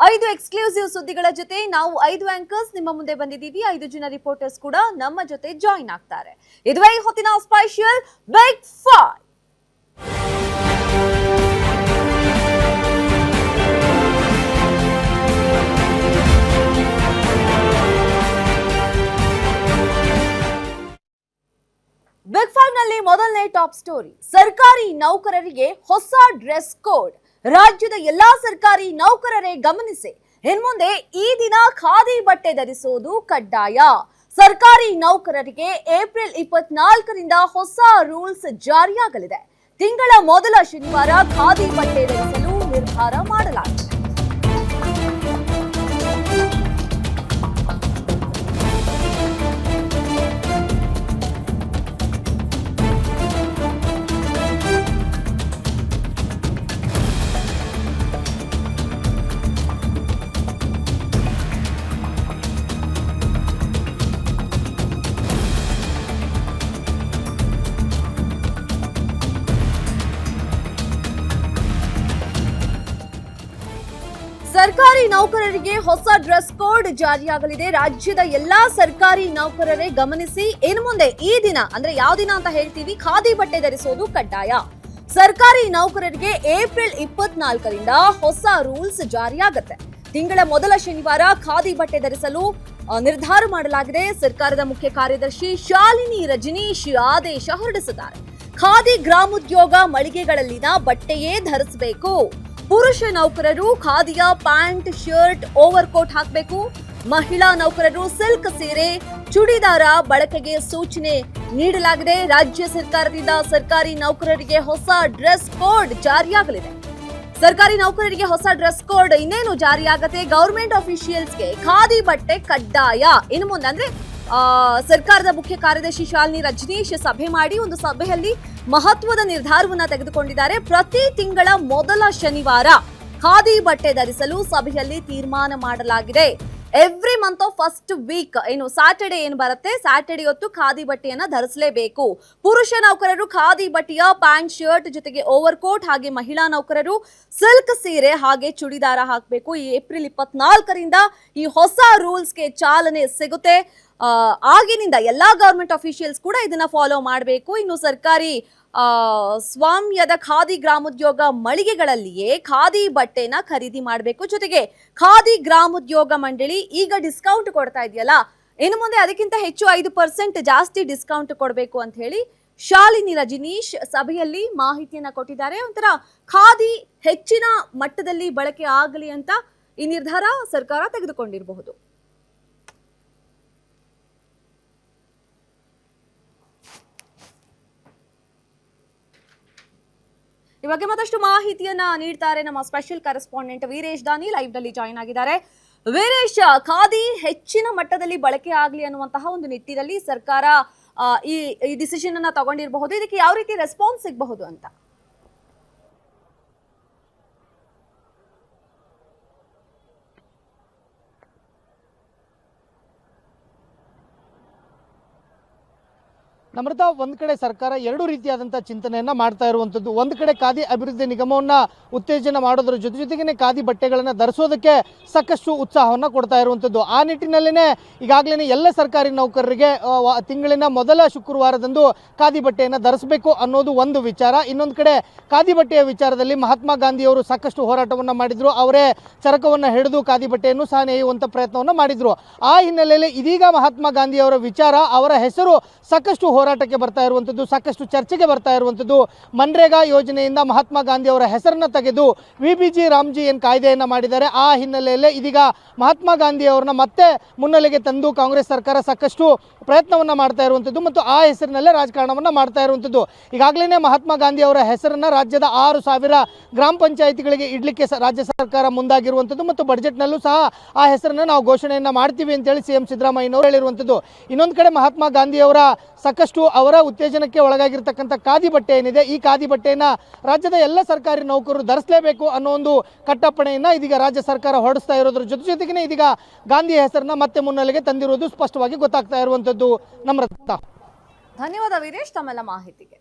5 exclusive ಸುದ್ದಿಗಳ ಜೊತೆ ನಾವು 5 ಆಂಕರ್ಸ್ ನಿಮ್ಮ ಮುಂದೆ ಬಂದಿದ್ದೀವಿ. 5 ಜನ ರಿಪೋರ್ಟರ್ಸ್ ಕೂಡ ನಮ್ಮ ಜೊತೆ ಜಾಯಿನ್ ಆಗ್ತಾರೆ. ಇದುವೇ ಈ ಹೊತ್ತಿನ ಸ್ಪೆಷಲ್ ಬಿಗ್ 5. ಬಿಗ್ 5 ನಲ್ಲಿ ಮೊದಲನೇ ಟಾಪ್ ಸ್ಟೋರಿ. ಸರ್ಕಾರಿ ನೌಕರರಿಗೆ ಹೊಸ ಡ್ರೆಸ್ ಕೋಡ್. ರಾಜ್ಯದ ಎಲ್ಲಾ ಸರ್ಕಾರಿ ನೌಕರರೇ ಗಮನಿಸಿ, ಇನ್ಮುಂದೆ ಈ ದಿನ ಖಾದಿ ಬಟ್ಟೆ ಧರಿಸುವುದು ಕಡ್ಡಾಯ. ಸರ್ಕಾರಿ ನೌಕರರಿಗೆ ಏಪ್ರಿಲ್ 24ರಿಂದ ಹೊಸ ರೂಲ್ಸ್ ಜಾರಿಯಾಗಲಿದೆ. ತಿಂಗಳ ಮೊದಲ ಶನಿವಾರ ಖಾದಿ ಬಟ್ಟೆ ಧರಿಸಲು ನಿರ್ಧಾರ ಮಾಡಲಾಗಿದೆ. ಸರ್ಕಾರಿ ನೌಕರರಿಗೆ ಹೊಸ ಡ್ರೆಸ್ ಕೋಡ್ ಜಾರಿಯಾಗಲಿದೆ. ರಾಜ್ಯದ ಎಲ್ಲಾ ಸರ್ಕಾರಿ ನೌಕರರೇ ಗಮನಿಸಿ, ಇನ್ನು ಮುಂದೆ ಈ ದಿನ ಅಂದ್ರೆ ಯಾವ ದಿನ ಅಂತ ಹೇಳ್ತೀವಿ, ಖಾದಿ ಬಟ್ಟೆ ಧರಿಸೋದು ಕಡ್ಡಾಯ. ಸರ್ಕಾರಿ ನೌಕರರಿಗೆ ಏಪ್ರಿಲ್ 24ರಿಂದ ಹೊಸ ರೂಲ್ಸ್ ಜಾರಿಯಾಗುತ್ತೆ. ತಿಂಗಳ ಮೊದಲ ಶನಿವಾರ ಖಾದಿ ಬಟ್ಟೆ ಧರಿಸಲು ನಿರ್ಧಾರ ಮಾಡಲಾಗಿದೆ. ಸರ್ಕಾರದ ಮುಖ್ಯ ಕಾರ್ಯದರ್ಶಿ ಶಾಲಿನಿ ರಜನೀಶ್ ಆದೇಶ ಹೊರಡಿಸಿದ್ದಾರೆ. ಖಾದಿ ಗ್ರಾಮೋದ್ಯೋಗ ಮಳಿಗೆಗಳಲ್ಲಿನ ಬಟ್ಟೆಯೇ ಧರಿಸಬೇಕು. ಪುರುಷ ನೌಕರರು ಖಾದಿಯ ಪ್ಯಾಂಟ್, ಶರ್ಟ್, ಓವರ್ ಕೋಟ್ ಹಾಕಬೇಕು. ಮಹಿಳಾ ನೌಕರರು ಸಿಲ್ಕ್ ಸೀರೆ, ಚೂಡಿದಾರ ಬಳಕೆಗೆ ಸೂಚನೆ ನೀಡಲಾಗಿದೆ. ರಾಜ್ಯ ಸರ್ಕಾರದಿಂದ ಸರ್ಕಾರಿ ನೌಕರರಿಗೆ ಹೊಸ ಡ್ರೆಸ್ ಕೋಡ್ ಜಾರಿಯಾಗಲಿದೆ. ಸರ್ಕಾರಿ ನೌಕರರಿಗೆ ಹೊಸ ಡ್ರೆಸ್ ಕೋಡ್ ಇನ್ನೇನು ಜಾರಿಯಾಗತ್ತೆ. ಗವರ್ಮೆಂಟ್ ಆಫೀಷಿಯಲ್ಸ್ಗೆ ಖಾದಿ ಬಟ್ಟೆ ಕಡ್ಡಾಯ. ಇನ್ನು ಮುಂದೆ ಅಂದ್ರೆ ಸರ್ಕಾರದ ಮುಖ್ಯ ಕಾರ್ಯದರ್ಶಿ ಶಾಲಿನಿ ರಜನೀಶ್ ಸಭೆ ಮಾಡಿ ಒಂದು ಸಭೆಯಲ್ಲಿ ಮಹತ್ವದ ನಿರ್ಧಾರವನ್ನ ತೆಗೆದುಕೊಂಡಿದ್ದಾರೆ. ಪ್ರತಿ ತಿಂಗಳ ಮೊದಲ ಶನಿವಾರ ಖಾದಿ ಬಟ್ಟೆ ಧರಿಸಲು ಸಭೆಯಲ್ಲಿ ತೀರ್ಮಾನ ಮಾಡಲಾಗಿದೆ. Every month of first week ಏನು ಸ್ಯಾಟರ್ಡೆ ಏನು ಬರುತ್ತೆ, ಸ್ಯಾಟರ್ಡೆ ಹೊತ್ತು ಖಾದಿ ಬಟ್ಟೆಯನ್ನ ಧರಿಸಲೇಬೇಕು. ಪುರುಷ ನೌಕರರು ಖಾದಿ ಬಟ್ಟೆಯ ಪ್ಯಾಂಟ್, ಶರ್ಟ್ ಜೊತೆಗೆ ಓವರ್ ಕೋಟ್, ಹಾಗೆ ಮಹಿಳಾ ನೌಕರರು ಸಿಲ್ಕ್ ಸೀರೆ ಹಾಗೆ ಚೂಡಿದಾರ ಹಾಕಬೇಕು. ಈ ಏಪ್ರಿಲ್ 24ರಿಂದ ಈ ಹೊಸ ರೂಲ್ಸ್ಗೆ ಚಾಲನೆ ಸಿಗುತ್ತೆ. ಆಗಿನಿಂದ ಎಲ್ಲಾ ಗವರ್ಮೆಂಟ್ ಅಫಿಷಿಯಲ್ಸ್ ಕೂಡ ಇದನ್ನ ಫಾಲೋ ಮಾಡಬೇಕು. ಇನ್ನು ಸರ್ಕಾರಿ ಸ್ವಾಮ್ಯದ ಖಾದಿ ಗ್ರಾಮೋದ್ಯೋಗ ಮಳಿಗೆಗಳಲ್ಲಿಯೇ ಖಾದಿ ಬಟ್ಟೆನ ಖರೀದಿ ಮಾಡಬೇಕು. ಜೊತೆಗೆ ಖಾದಿ ಗ್ರಾಮೋದ್ಯೋಗ ಮಂಡಳಿ ಈಗ ಡಿಸ್ಕೌಂಟ್ ಕೊಡ್ತಾ ಇದೆಯಲ್ಲ, ಇನ್ನು ಮುಂದೆ ಅದಕ್ಕಿಂತ ಹೆಚ್ಚು 5% ಜಾಸ್ತಿ ಡಿಸ್ಕೌಂಟ್ ಕೊಡಬೇಕು ಅಂತ ಹೇಳಿ ಶಾಲಿನಿ ರಜನೀಶ್ ಸಭೆಯಲ್ಲಿ ಮಾಹಿತಿಯನ್ನ ಕೊಟ್ಟಿದ್ದಾರೆ. ಒಂಥರ ಖಾದಿ ಹೆಚ್ಚಿನ ಮಟ್ಟದಲ್ಲಿ ಬಳಕೆ ಆಗಲಿ ಅಂತ ಈ ನಿರ್ಧಾರ ಸರ್ಕಾರ ತೆಗೆದುಕೊಂಡಿರಬಹುದು. ಈ ಬಗ್ಗೆ ಮತ್ತಷ್ಟು ಮಾಹಿತಿಯನ್ನ ನೀಡ್ತಾರೆ ನಮ್ಮ ಸ್ಪೆಷಲ್ ಕರೆಸ್ಪಾಂಡೆಂಟ್ ವೀರೇಶ್ ದಾನಿ, ಲೈವ್ ನಲ್ಲಿ ಜಾಯಿನ್ ಆಗಿದ್ದಾರೆ. ವೀರೇಶ್, ಖಾದಿ ಹೆಚ್ಚಿನ ಮಟ್ಟದಲ್ಲಿ ಬಳಕೆ ಆಗಲಿ ಅನ್ನುವಂತಹ ಒಂದು ನಿಟ್ಟಿನಲ್ಲಿ ಸರ್ಕಾರ ಈ ಡಿಸಿಷನ್ ಅನ್ನ ತಗೊಂಡಿರಬಹುದು. ಇದಕ್ಕೆ ಯಾವ ರೀತಿ ರೆಸ್ಪಾನ್ಸ್ ಸಿಗಬಹುದು ಅಂತ? ನಮ್ರತ, ಒಂದು ಕಡೆ ಸರ್ಕಾರ ಎರಡು ರೀತಿಯಾದಂಥ ಚಿಂತನೆಯನ್ನು ಮಾಡ್ತಾ ಇರುವಂಥದ್ದು. ಒಂದು ಕಡೆ ಖಾದಿ ಅಭಿವೃದ್ಧಿ ನಿಗಮವನ್ನು ಉತ್ತೇಜನ ಮಾಡೋದ್ರ ಜೊತೆಗೇ ಖಾದಿ ಬಟ್ಟೆಗಳನ್ನು ಧರಿಸೋದಕ್ಕೆ ಸಾಕಷ್ಟು ಉತ್ಸಾಹವನ್ನು ಕೊಡ್ತಾ ಇರುವಂಥದ್ದು. ಆ ನಿಟ್ಟಿನಲ್ಲೇ ಈಗಾಗಲೇ ಎಲ್ಲ ಸರ್ಕಾರಿ ನೌಕರರಿಗೆ ತಿಂಗಳಿನ ಮೊದಲ ಶುಕ್ರವಾರದಂದು ಖಾದಿ ಬಟ್ಟೆಯನ್ನು ಧರಿಸಬೇಕು ಅನ್ನೋದು ಒಂದು ವಿಚಾರ. ಇನ್ನೊಂದು ಕಡೆ ಖಾದಿ ಬಟ್ಟೆಯ ವಿಚಾರದಲ್ಲಿ ಮಹಾತ್ಮ ಗಾಂಧಿಯವರು ಸಾಕಷ್ಟು ಹೋರಾಟವನ್ನು ಮಾಡಿದರು. ಅವರೇ ಚರಕವನ್ನು ಹಿಡಿದು ಖಾದಿ ಬಟ್ಟೆಯನ್ನು ಸಹ ನೇಯುವಂಥ ಪ್ರಯತ್ನವನ್ನು ಮಾಡಿದರು. ಆ ಹಿನ್ನೆಲೆಯಲ್ಲಿ ಇದೀಗ ಮಹಾತ್ಮ ಗಾಂಧಿಯವರ ವಿಚಾರ, ಅವರ ಹೆಸರು ಸಾಕಷ್ಟು ಹೋರಾಟಕ್ಕೆ ಬರ್ತಾ ಇರುವಂಥದ್ದು, ಸಾಕಷ್ಟು ಚರ್ಚೆಗೆ ಬರ್ತಾ ಇರುವಂಥದ್ದು. ಮನ್ರೇಗಾ ಯೋಜನೆಯಿಂದ ಮಹಾತ್ಮ ಗಾಂಧಿ ಅವರ ಹೆಸರನ್ನು ತೆಗೆದು VBG ರಾಮ್ಜಿ ಏನು ಕಾಯ್ದೆಯನ್ನು ಮಾಡಿದ್ದಾರೆ. ಆ ಹಿನ್ನೆಲೆಯಲ್ಲಿ ಇದೀಗ ಮಹಾತ್ಮ ಗಾಂಧಿ ಅವರನ್ನ ಮತ್ತೆ ಮುನ್ನೆಲೆಗೆ ತಂದು ಕಾಂಗ್ರೆಸ್ ಸರ್ಕಾರ ಸಾಕಷ್ಟು ಪ್ರಯತ್ನವನ್ನು ಮಾಡ್ತಾ ಇರುವಂಥದ್ದು ಮತ್ತು ಆ ಹೆಸರಿನಲ್ಲೇ ರಾಜಕಾರಣವನ್ನು ಮಾಡ್ತಾ ಇರುವಂಥದ್ದು. ಈಗಾಗಲೇ ಮಹಾತ್ಮ ಗಾಂಧಿ ಅವರ ಹೆಸರನ್ನು ರಾಜ್ಯದ 6,000 ಗ್ರಾಮ ಪಂಚಾಯಿತಿಗಳಿಗೆ ಇಡಲಿಕ್ಕೆ ರಾಜ್ಯ ಸರ್ಕಾರ ಮುಂದಾಗಿರುವಂಥದ್ದು ಮತ್ತು ಬಜೆಟ್ನಲ್ಲೂ ಸಹ ಆ ಹೆಸರನ್ನು ನಾವು ಘೋಷಣೆಯನ್ನು ಮಾಡ್ತೀವಿ ಅಂತೇಳಿ CM ಸಿದ್ದರಾಮಯ್ಯನವರು ಹೇಳಿರುವಂಥದ್ದು. ಇನ್ನೊಂದು ಕಡೆ ಮಹಾತ್ಮ ಗಾಂಧಿಯವರ ಸಾಕಷ್ಟು ಅವರ ಉತ್ತೇಜನಕ್ಕೆ ಒಳಗಾಗಿರ್ತಕ್ಕಂಥ ಖಾದಿ ಬಟ್ಟೆ ಏನಿದೆ, ಈ ಖಾದಿ ಬಟ್ಟೆಯನ್ನು ರಾಜ್ಯದ ಎಲ್ಲ ಸರ್ಕಾರಿ ನೌಕರರು ಧರಿಸಲೇಬೇಕು ಅನ್ನೋ ಒಂದು ಕಟ್ಟಪ್ಪಣೆಯನ್ನು ಇದೀಗ ರಾಜ್ಯ ಸರ್ಕಾರ ಹೊರಡಿಸ್ತಾ ಇರೋದ್ರ ಜೊತೆಗೇ ಇದೀಗ ಗಾಂಧಿ ಹೆಸರನ್ನ ಮತ್ತೆ ಮುನ್ನೆಲೆಗೆ ತಂದಿರುವುದು ಸ್ಪಷ್ಟವಾಗಿ ಗೊತ್ತಾಗ್ತಾ ಇರುವಂಥದ್ದು. ನಮ್ರತಾ, ಧನ್ಯವಾದ ವೀರೇಶ್ ತಮ್ಮೆಲ್ಲ ಮಾಹಿತಿಗೆ.